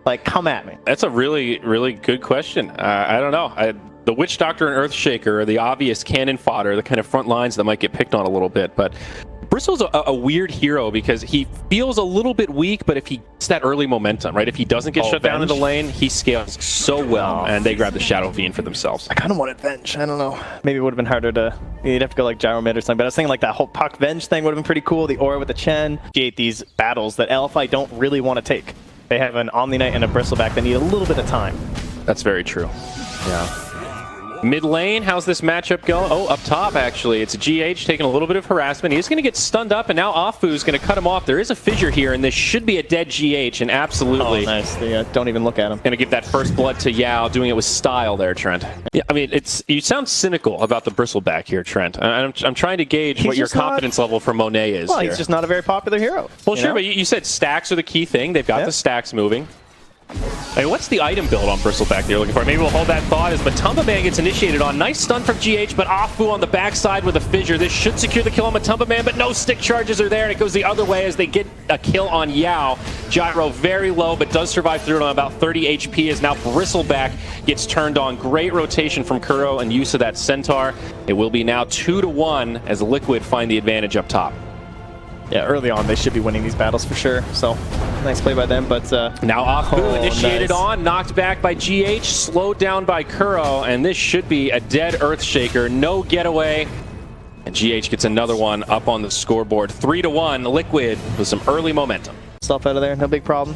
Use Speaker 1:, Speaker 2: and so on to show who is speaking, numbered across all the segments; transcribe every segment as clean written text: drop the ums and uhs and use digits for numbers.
Speaker 1: Like, come at me.
Speaker 2: That's a really, really good question. I don't know. The Witch Doctor and Earthshaker are the obvious cannon fodder, the kind of front lines that might get picked on a little bit. But Bristle's a weird hero because he feels a little bit weak, but if he gets that early momentum, right? If he doesn't get shut down in the lane, he scales so well, and they grab the Shadow Fiend for themselves.
Speaker 1: I kind of wanted Venge. I don't know. Maybe it would have been harder to... You'd have to go like Gyro Mid or something, but I was thinking like that whole Puck Venge thing would have been pretty cool. The Aura with the Chen. Create these battles that LFI don't really want to take. They have an Omni Knight and a Bristleback that need a little bit of time.
Speaker 2: That's very true.
Speaker 1: Yeah.
Speaker 2: Mid lane, how's this matchup going? Oh, up top, actually. It's GH taking a little bit of harassment. He's going to get stunned up, and now Afu's going to cut him off. There is a fissure here, and this should be a dead GH, and absolutely...
Speaker 1: Oh, nice. They, don't even look at him.
Speaker 2: Going to give that first blood to Yao, doing it with style there, Trent. Yeah, I mean, you sound cynical about the Bristleback here, Trent. I'm trying to gauge what your confidence level for Monet is.
Speaker 1: Well, he's just not a very popular hero.
Speaker 2: Well, sure, but you said stacks are the key thing. They've got the stacks moving. Hey, what's the item build on Bristleback that you're looking for? Maybe we'll hold that thought as Matumba Man gets initiated on. Nice stun from GH, but Afu on the backside with a fissure. This should secure the kill on Matumba Man, but no stick charges are there, and it goes the other way as they get a kill on Yao. Gyro very low, but does survive through it on about 30 HP as now Bristleback gets turned on. Great rotation from Kuro and use of that Centaur. It will be now 2-1 as Liquid find the advantage up top.
Speaker 1: Yeah, early on, they should be winning these battles for sure. So, nice play by them, but...
Speaker 2: now Afu initiated on, knocked back by GH, slowed down by Kuro, and this should be a dead Earthshaker. No getaway, and GH gets another one up on the scoreboard. 3-1, Liquid with some early momentum.
Speaker 1: Stuff out of there, no big problem.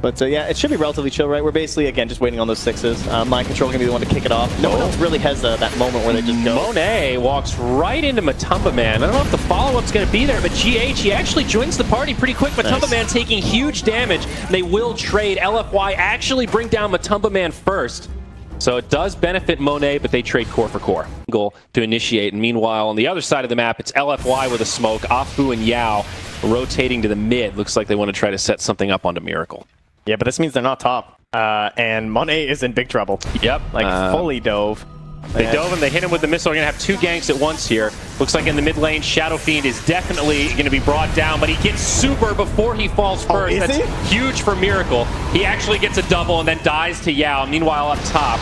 Speaker 1: But yeah, it should be relatively chill, right? We're basically, again, just waiting on those sixes. Mind Control going to be the one to kick it off. No one else really has that moment where they just go.
Speaker 2: Monet walks right into Matumba Man. I don't know if the follow-up's going to be there, but GH, he actually joins the party pretty quick. Matumba Man taking huge damage. They will trade. LFY actually bring down Matumba Man first. So it does benefit Monet, but they trade core for core. Goal to initiate. And meanwhile, on the other side of the map, it's LFY with a smoke. Afu and Yao rotating to the mid. Looks like they want to try to set something up onto Miracle.
Speaker 1: Yeah, but this means they're not top. And Monet is in big trouble.
Speaker 2: Yep.
Speaker 1: Like, fully dove.
Speaker 2: They dove him, they hit him with the missile. We're going to have two ganks at once here. Looks like in the mid lane, Shadow Fiend is definitely going to be brought down, but he gets super before he falls first. That's huge for Miracle. He actually gets a double and then dies to Yao. Meanwhile, up top,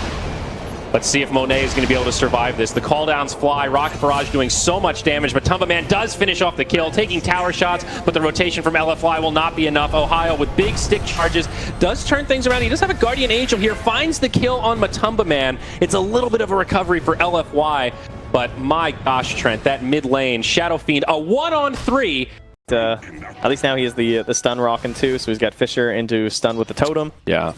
Speaker 2: let's see if Monet is going to be able to survive this. The cooldowns fly. Rocket Barrage doing so much damage, but Matumba Man does finish off the kill, taking tower shots, but the rotation from LFY will not be enough. Ohio with big stick charges does turn things around. He does have a Guardian Angel here, finds the kill on Matumba Man. It's a little bit of a recovery for LFY, but my gosh, Trent, that mid lane, Shadow Fiend, a 1-on-3.
Speaker 1: At least now he has the stun rocking too, so he's got Fissure into stun with the totem.
Speaker 2: Yeah.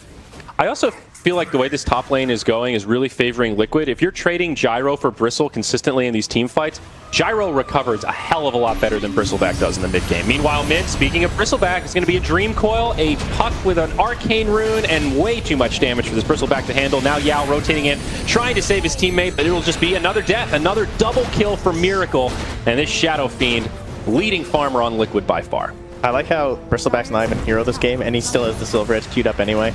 Speaker 2: I also feel like the way this top lane is going is really favoring Liquid. If you're trading Gyro for Bristle consistently in these team fights, Gyro recovers a hell of a lot better than Bristleback does in the mid game. Meanwhile, mid, speaking of Bristleback, is going to be a Dream Coil, a Puck with an Arcane Rune, and way too much damage for this Bristleback to handle. Now Yao rotating in, trying to save his teammate, but it'll just be another death, another double kill for Miracle, and this Shadow Fiend leading farmer on Liquid by far.
Speaker 1: I like how Bristleback's not even hero this game, and he still has the Silver Edge queued up anyway.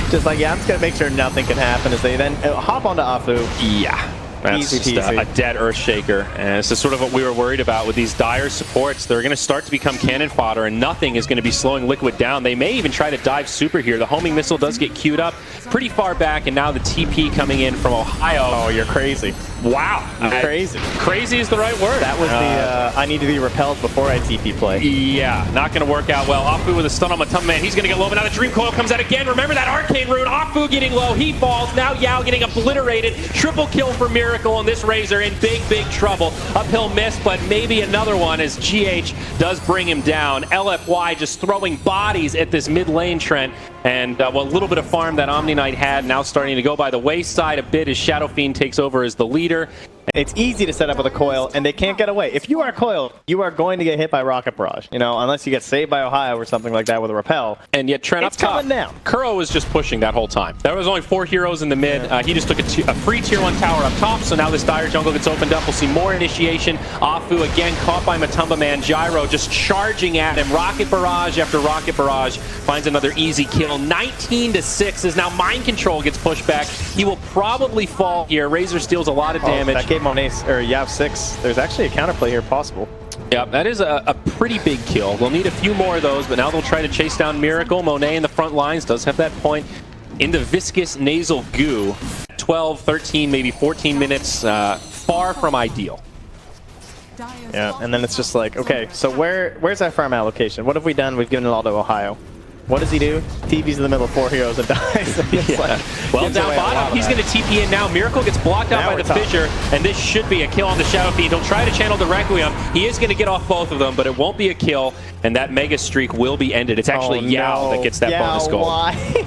Speaker 1: Just like, yeah, I'm just going to make sure nothing can happen as they then hop onto Afu.
Speaker 2: Yeah. That's just a dead Earthshaker. And this is sort of what we were worried about with these dire supports. They're going to start to become cannon fodder, and nothing is going to be slowing Liquid down. They may even try to dive super here. The homing missile does get queued up pretty far back, and now the TP coming in from Ohio.
Speaker 1: Oh, you're crazy.
Speaker 2: Wow.
Speaker 1: You're crazy.
Speaker 2: Crazy is the right word.
Speaker 1: That was the I need to be repelled before I TP play.
Speaker 2: Yeah, not going to work out well. Afu with a stun on Matumba Man. He's going to get low, but now the Dream Coil comes out again. Remember that Arcane Rune. Afu getting low. He falls. Now Yao getting obliterated. Triple kill for Miracle, and this Razor in big, big trouble. Uphill miss, but maybe another one as GH does bring him down. LFY just throwing bodies at this mid lane, Trent. And well, a little bit of farm that Omni Knight had now starting to go by the wayside a bit as Shadow Fiend takes over as the leader.
Speaker 1: It's easy to set up with a coil, and they can't get away. If you are coiled, you are going to get hit by Rocket Barrage, you know, unless you get saved by Ohio or something like that with a repel.
Speaker 2: And yet Trent up top, Kuro was just pushing that whole time. There was only 4 heroes in the mid. He just took a free tier 1 tower up top, so now this dire jungle gets opened up. We'll see more initiation. Afu again caught by Matumba Man. Gyro just charging at him. Rocket Barrage after Rocket Barrage finds another easy kill. 19-6 as now Mind Control gets pushed back. He will probably fall here. Razor steals a lot of damage.
Speaker 1: That gave Monet or Yao 6. There's actually a counterplay here possible.
Speaker 2: Yeah, that is a pretty big kill. They'll need a few more of those, but now they'll try to chase down Miracle. Monet in the front lines does have that point in the viscous nasal goo. 12, 13, maybe 14 minutes, far from ideal.
Speaker 1: Yeah, and then it's just like, okay, so where's our farm allocation? What have we done? We've given it all to Ohio. What does he do? TP's in the middle of 4 heroes and dies.
Speaker 2: Yeah. Well, down bottom, he's going to TP in now. Miracle gets blocked out by the fissure, and this should be a kill on the Shadow Fiend. He'll try to channel the Requiem. He is going to get off both of them, but it won't be a kill, and that Mega Streak will be ended. It's actually Yao that gets that bonus goal.
Speaker 1: Why?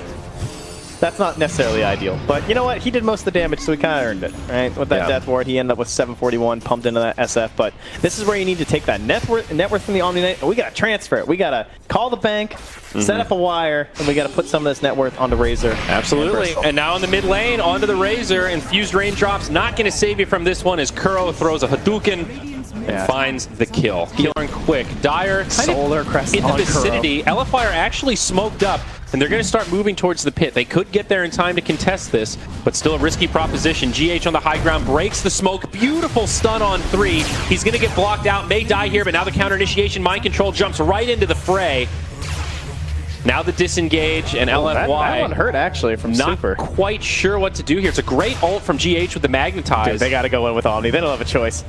Speaker 1: That's not necessarily ideal, but you know what? He did most of the damage, so he kind of earned it, right? With that death ward, he ended up with 741 pumped into that SF, but this is where you need to take that net worth from the Omni Knight, and we got to transfer it. We got to call the bank, set up a wire, and we got to put some of this net worth onto Razor.
Speaker 2: Absolutely, and now in the mid lane, onto the Razor, Infused Raindrops, not going to save you from this one as Kuro throws a Hadouken. And finds the kill. Killing quick. Dire
Speaker 1: Solar Crest
Speaker 2: in the vicinity. LFY are actually smoked up, and they're going to start moving towards the pit. They could get there in time to contest this, but still a risky proposition. GH on the high ground breaks the smoke. Beautiful stun on 3. He's going to get blocked out, may die here, but now the counter initiation mind control jumps right into the fray. Now the disengage, and LFY
Speaker 1: that one hurt actually from Super.
Speaker 2: Not quite sure what to do here. It's a great ult from GH with the Magnetize.
Speaker 1: Dude, they got to go in with Omni. They don't have a choice.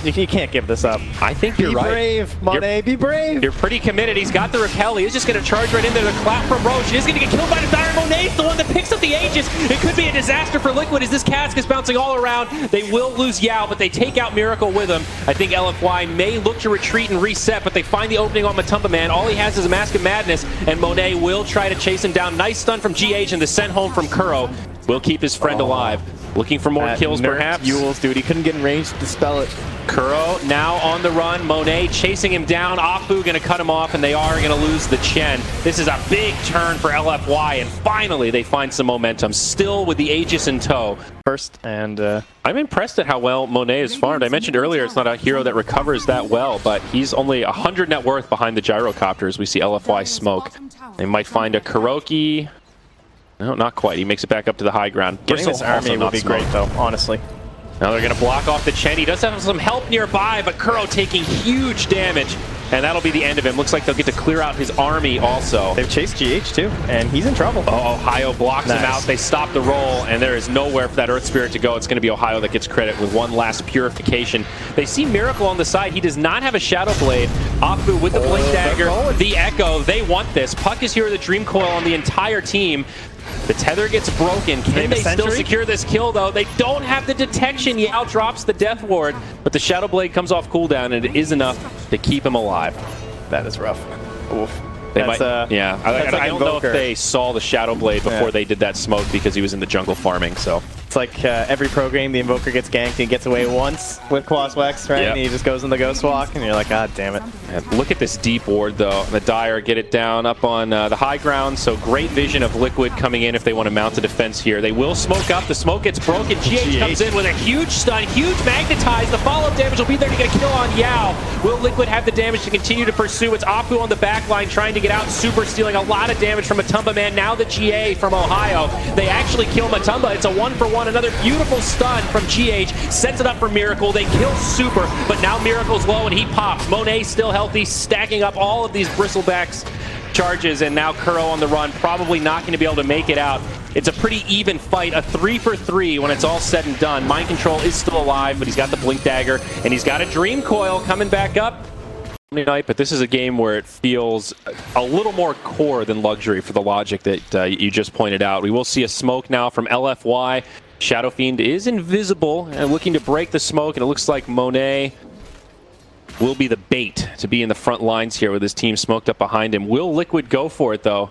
Speaker 1: You can't give this up.
Speaker 2: I think you're right.
Speaker 1: Be brave, Monet, be brave.
Speaker 2: You're pretty committed. He's got the repel. He is just going to charge right in there. The clap from Roche. He is going to get killed by the Dire. Monet's the one that picks up the Aegis. It could be a disaster for Liquid as this cask is bouncing all around. They will lose Yao, but they take out Miracle with him. I think LFY may look to retreat and reset, but they find the opening on Matumba Man. All he has is a Mask of Madness, and Monet will try to chase him down. Nice stun from GH, and the send home from Kuro will keep his friend alive. Looking for more kills, perhaps.
Speaker 1: Yules, dude. He couldn't get in range to dispel it.
Speaker 2: Kuro now on the run. Monet chasing him down. Afu going to cut him off, and they are going to lose the Chen. This is a big turn for LFY, and finally they find some momentum. Still with the Aegis in tow.
Speaker 1: First, and
Speaker 2: I'm impressed at how well Monet is farmed. I mentioned earlier it's not a hero that recovers that well, but he's only 100 net worth behind the Gyrocopters. We see LFY smoke. They might find a Kuroki. No, not quite. He makes it back up to the high ground.
Speaker 1: Getting this army would be great, though, honestly.
Speaker 2: Now they're going to block off the Chen. He does have some help nearby, but Kuro taking huge damage. And that'll be the end of him. Looks like they'll get to clear out his army also.
Speaker 1: They've chased GH too, and he's in trouble.
Speaker 2: Oh, Ohio blocks him out. They stop the roll, and there is nowhere for that Earth Spirit to go. It's going to be Ohio that gets credit with one last purification. They see Miracle on the side. He does not have a Shadow Blade. Afu with the Blink Dagger, the Echo. They want this. Puck is here with the Dream Coil on the entire team. The tether gets broken. Can they still secure this kill, though? They don't have the detection. Yao drops the Death Ward, but the Shadow Blade comes off cooldown, and it is enough to keep him alive.
Speaker 1: That is rough. Oof.
Speaker 2: They might, yeah. I don't know if they saw the Shadow Blade before they did that smoke because he was in the jungle farming, so.
Speaker 1: It's like every pro game, the Invoker gets ganked and he gets away once with Quaswex, right? Yep. And he just goes in the Ghost Walk, and you're like, God damn it.
Speaker 2: And look at this deep ward, though. The Dire get it down up on the high ground, so great vision of Liquid coming in if they want to mount a defense here. They will smoke up. The smoke gets broken. GH comes in with a huge stun, huge magnetize. The follow-up damage will be there to get a kill on Yao. Will Liquid have the damage to continue to pursue? It's Afu on the back line trying to get out. Super stealing a lot of damage from Matumba Man. Now the GA from Ohio. They actually kill Matumba. It's a 1-for-1. Another beautiful stun from GH. Sets it up for Miracle. They kill Super, but now Miracle's low and he pops. Monet still healthy, stacking up all of these Bristlebacks charges, and now Kuro on the run. Probably not going to be able to make it out. It's a pretty even fight, a 3-for-3 when it's all said and done. Mind Control is still alive, but he's got the Blink Dagger, and he's got a Dream Coil coming back up. Night, but this is a game where it feels a little more core than luxury for the logic that you just pointed out. We will see a smoke now from LFY. Shadow Fiend is invisible and looking to break the smoke, and it looks like Monet will be the bait to be in the front lines here with his team smoked up behind him. Will Liquid go for it, though?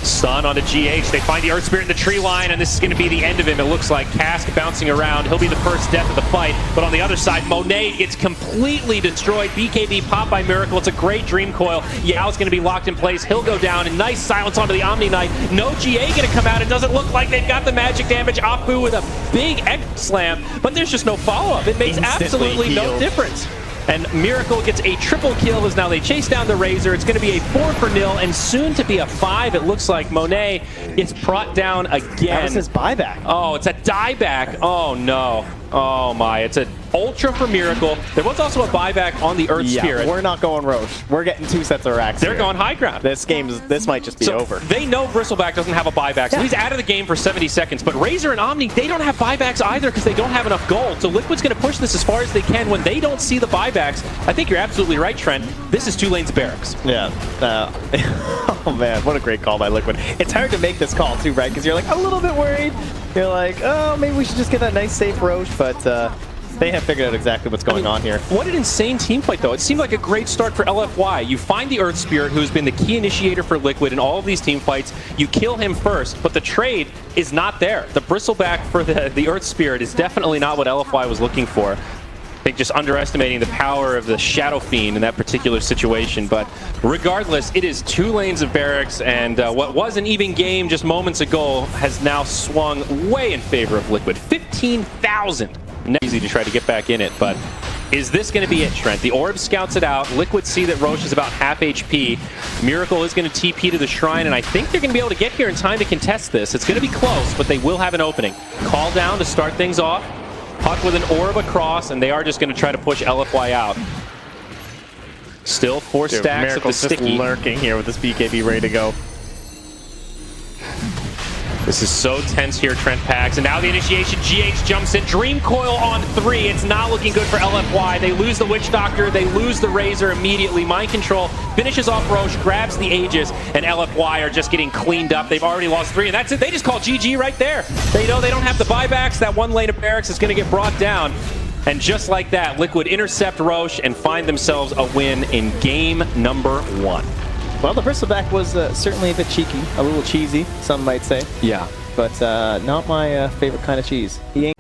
Speaker 2: Stun onto GH. They find the Earth Spirit in the tree line, and this is going to be the end of him. It looks like Cask bouncing around. He'll be the first death of the fight. But on the other side, Monet gets completely destroyed. BKB popped by Miracle. It's a great Dream Coil. Yao's going to be locked in place. He'll go down, and nice silence onto the Omni Knight. No GA going to come out. It doesn't look like they've got the magic damage. Afu with a big X slam, but there's just no follow-up. It makes absolutely no difference. And Miracle gets a triple kill as now they chase down the Razor. It's going to be a 4-for-0 and soon to be a 5. It looks like Monet gets brought down again.
Speaker 1: That was his buyback.
Speaker 2: Oh, it's a dieback. Oh, no. Oh, my. It's a Ultra for Miracle. There was also a buyback on the Earth Spirit.
Speaker 1: We're not going Roche. We're getting 2 sets of racks.
Speaker 2: They're going high ground.
Speaker 1: This might just be over.
Speaker 2: They know Bristleback doesn't have a buyback, so he's out of the game for 70 seconds. But Razor and Omni, they don't have buybacks either because they don't have enough gold. So Liquid's going to push this as far as they can when they don't see the buybacks. I think you're absolutely right, Trent. This is 2 lanes of barracks.
Speaker 1: Yeah. Oh, man. What a great call by Liquid. It's hard to make this call, too, right? Because you're like a little bit worried. You're like, oh, maybe we should just get that nice, safe Roche. But they have figured out exactly what's going on here.
Speaker 2: What an insane team fight, though. It seemed like a great start for LFY. You find the Earth Spirit, who's been the key initiator for Liquid in all of these team fights. You kill him first, but the trade is not there. The Bristleback for the Earth Spirit is definitely not what LFY was looking for. I think just underestimating the power of the Shadow Fiend in that particular situation. But regardless, it is 2 lanes of barracks, and what was an even game just moments ago has now swung way in favor of Liquid. 15,000. Not easy to try to get back in it, but is this going to be it, Trent? The Orb scouts it out. Liquid see that Roche is about half HP. Miracle is going to TP to the Shrine, and I think they're going to be able to get here in time to contest this. It's going to be close, but they will have an opening. Call down to start things off. Puck with an orb across, and they are just going to try to push LFY out. Still 4 stacks
Speaker 1: Miracle's
Speaker 2: of the sticky.
Speaker 1: Just lurking here with this BKB ready to go.
Speaker 2: This is so tense here, Trent Pax. And now the initiation, GH jumps in. Dream Coil on 3. It's not looking good for LFY. They lose the Witch Doctor. They lose the Razor immediately. Mind Control finishes off Roche, grabs the Aegis, and LFY are just getting cleaned up. They've already lost 3, and that's it. They just call GG right there. They know they don't have the buybacks. That 1 lane of barracks is going to get brought down. And just like that, Liquid intercept Roche and find themselves a win in game number 1.
Speaker 1: Well, the Bristleback was certainly a bit cheeky, a little cheesy, some might say.
Speaker 2: Yeah.
Speaker 1: But not my favorite kind of cheese. He ain't